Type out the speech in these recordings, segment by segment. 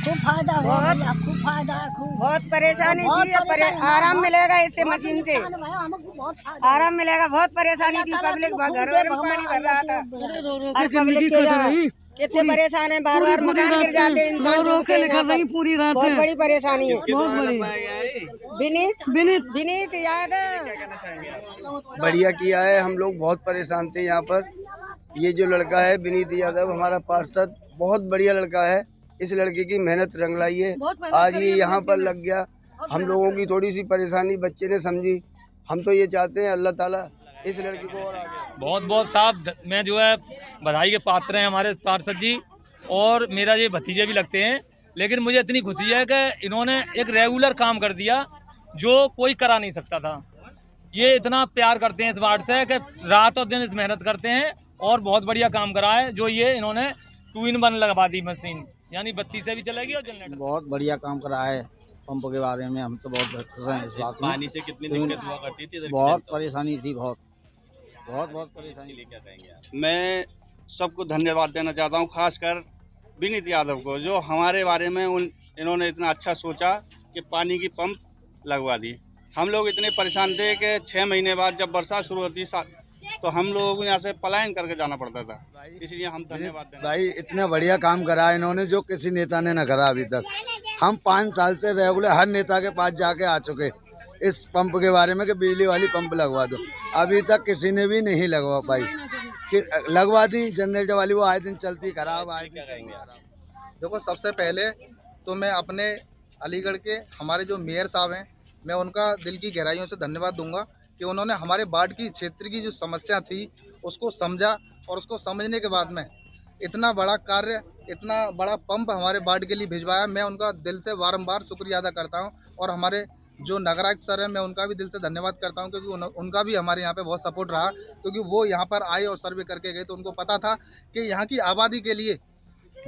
खूब फायदा है, खूब फायदा है, खूब बहुत परेशानी थी, आराम मिलेगा इससे मशीन से, आराम मिलेगा। बहुत परेशानी थी, पब्लिक घर घर में पानी भर रहा था, हर पब्लिक के यहाँ कितने परेशान है, बार बार मकान गिर जाते हैं, इंसान डूबते हैं यहाँ पर। पूरी रात बहुत बड़ी परेशानी है। बहुत बड़ी। विनीत यादव बढ़िया किया है। हम लोग बहुत परेशान थे यहाँ पर। ये जो लड़का है विनीत यादव, हमारा पार्षद, बहुत बढ़िया लड़का है। इस लड़के की मेहनत रंग लाई है, आज ये यहाँ पर लग गया। हम लोगों की थोड़ी सी परेशानी बच्चे ने समझी। हम तो ये चाहते हैं अल्लाह ताला इस लड़के को और आगे। बहुत बहुत साहब, मैं जो है बधाई के पात्र हैं हमारे पार्षद जी, और मेरा ये भतीजे भी लगते हैं। लेकिन मुझे इतनी खुशी है कि इन्होंने एक रेगुलर काम कर दिया जो कोई करा नहीं सकता था। ये इतना प्यार करते हैं इस वार्ड से कि रात और दिन इस मेहनत करते हैं, और बहुत बढ़िया काम करा है जो ये इन्होंने 2 in 1 लगवा दी मशीन, यानी बत्ती से भी चलेगी और जनरेटर। बहुत बढ़िया काम करा है पंप के बारे में, हम तो बहुत खुश हैं इस बात में। पानी से कितनी दिक्कत हुआ करती थी? बहुत परेशानी थी, बहुत परेशानी। क्या कहेंगे आप? मैं सबको धन्यवाद देना चाहता हूँ, खासकर विनीत यादव को, जो हमारे बारे में इन्होंने इतना अच्छा सोचा कि पानी की पंप लगवा दी। हम लोग इतने परेशान थे कि 6 महीने बाद जब बरसात शुरू होती तो हम लोगों को यहाँ से पलायन करके जाना पड़ता था, इसलिए हम धन्यवाद देना। भाई इतना बढ़िया काम करा है इन्होंने जो किसी नेता ने न करा अभी तक। हम 5 साल से रेगुलर हर नेता के पास जाके आ चुके इस पंप के बारे में कि बिजली वाली पंप लगवा दो, अभी तक किसी ने भी नहीं लगवा पाई। कि लगवा दी जनरेटर वाली, वो आए दिन चलती खराब, आए दिन चलती खराब। देखो, सबसे पहले तो मैं अपने अलीगढ़ के हमारे जो मेयर साहब हैं, मैं उनका दिल की गहराइयों से धन्यवाद दूंगा कि उन्होंने हमारे वार्ड की क्षेत्र की जो समस्या थी उसको समझा, और उसको समझने के बाद में इतना बड़ा कार्य, इतना बड़ा पंप हमारे वार्ड के लिए भिजवाया। मैं उनका दिल से बारंबार शुक्रिया अदा करता हूं, और हमारे जो नगरायुक्त सर हैं, मैं उनका भी दिल से धन्यवाद करता हूं, क्योंकि उनका भी हमारे यहाँ पे बहुत सपोर्ट रहा, क्योंकि वो यहाँ पर आए और सर्वे करके गए तो उनको पता था कि यहाँ की आबादी के लिए,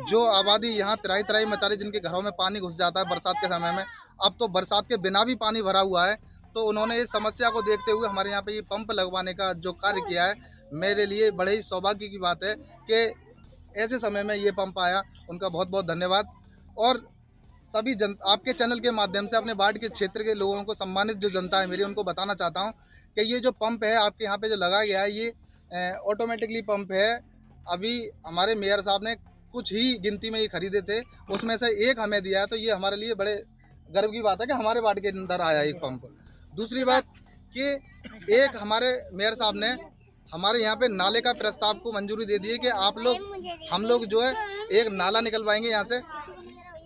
जो आबादी यहाँ तराई तराई मचा रही, जिनके घरों में पानी घुस जाता है बरसात के समय में, अब तो बरसात के बिना भी पानी भरा हुआ है। तो उन्होंने इस समस्या को देखते हुए हमारे यहाँ पे ये पंप लगवाने का जो कार्य किया है, मेरे लिए बड़े ही सौभाग्य की बात है कि ऐसे समय में ये पंप आया। उनका बहुत बहुत धन्यवाद। और सभी आपके चैनल के माध्यम से अपने वार्ड के क्षेत्र के लोगों को, सम्मानित जो जनता है मेरी, उनको बताना चाहता हूँ कि ये जो पंप है आपके यहाँ पे जो लगा गया है, ये ऑटोमेटिकली पंप है। अभी हमारे मेयर साहब ने कुछ ही गिनती में ये खरीदे थे, उसमें से एक हमें दिया है, तो ये हमारे लिए बड़े गर्व की बात है कि हमारे वार्ड के अंदर आया एक पंप। दूसरी बात कि एक हमारे मेयर साहब ने हमारे यहाँ पे नाले का प्रस्ताव को मंजूरी दे दी है कि हम लोग जो है एक नाला निकलवाएंगे यहाँ से,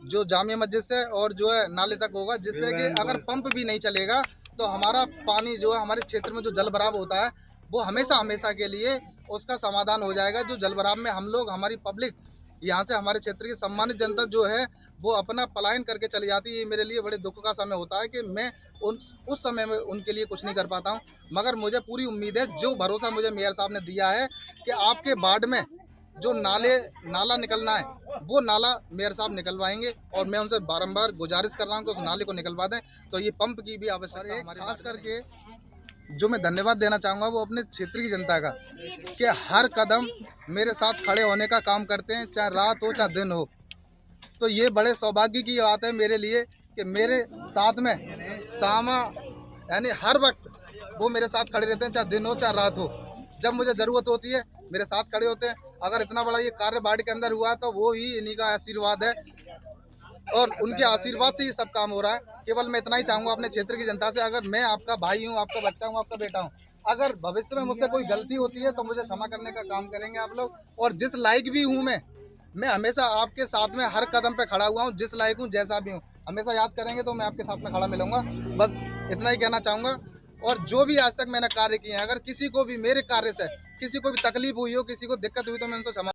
जो जामिया मस्जिद से और जो है नाले तक होगा, जिससे कि अगर पंप भी नहीं चलेगा तो हमारा पानी जो है हमारे क्षेत्र में जो जल भराव होता है वो हमेशा के लिए उसका समाधान हो जाएगा। जो जल भराव में हम लोग, हमारी पब्लिक यहाँ से, हमारे क्षेत्र की सम्मानित जनता जो है वो अपना पलायन करके चली जाती है। ये मेरे लिए बड़े दुख का समय होता है कि मैं उस समय में उनके लिए कुछ नहीं कर पाता हूँ, मगर मुझे पूरी उम्मीद है, जो भरोसा मुझे मेयर साहब ने दिया है कि आपके वार्ड में जो नाला निकलना है वो नाला मेयर साहब निकलवाएंगे, और मैं उनसे बारंबार गुजारिश कर रहा हूँ कि उस नाले को निकलवा दें। तो ये पंप की भी आवश्यकता है हमारे, खास करके जो मैं धन्यवाद देना चाहूँगा वो अपने क्षेत्र की जनता का, कि हर कदम मेरे साथ खड़े होने का काम करते हैं, चाहे रात हो चाहे दिन हो। तो ये बड़े सौभाग्य की बात है मेरे लिए कि मेरे साथ में सामा, यानी हर वक्त वो मेरे साथ खड़े रहते हैं, चाहे दिन हो चाहे रात हो। जब मुझे ज़रूरत होती है मेरे साथ खड़े होते हैं। अगर इतना बड़ा ये कार्य वार्ड के अंदर हुआ तो वो ही इन्हीं का आशीर्वाद है, और उनके आशीर्वाद से ये सब काम हो रहा है। केवल मैं इतना ही चाहूँगा अपने क्षेत्र की जनता से, अगर मैं आपका भाई हूँ, आपका बच्चा हूँ, आपका बेटा हूँ, अगर भविष्य में मुझसे कोई गलती होती है तो मुझे क्षमा करने का काम करेंगे आप लोग। और जिस लायक भी हूँ मैं हमेशा आपके साथ में हर कदम पे खड़ा हुआ हूँ, जिस लायक हूँ, जैसा भी हूँ, हमेशा याद करेंगे तो मैं आपके साथ में खड़ा मिलूंगा। बस इतना ही कहना चाहूँगा। और जो भी आज तक मैंने कार्य किए हैं, अगर किसी को भी मेरे कार्य से किसी को भी तकलीफ हुई हो, किसी को दिक्कत हुई, तो मैं उनसे क्षमा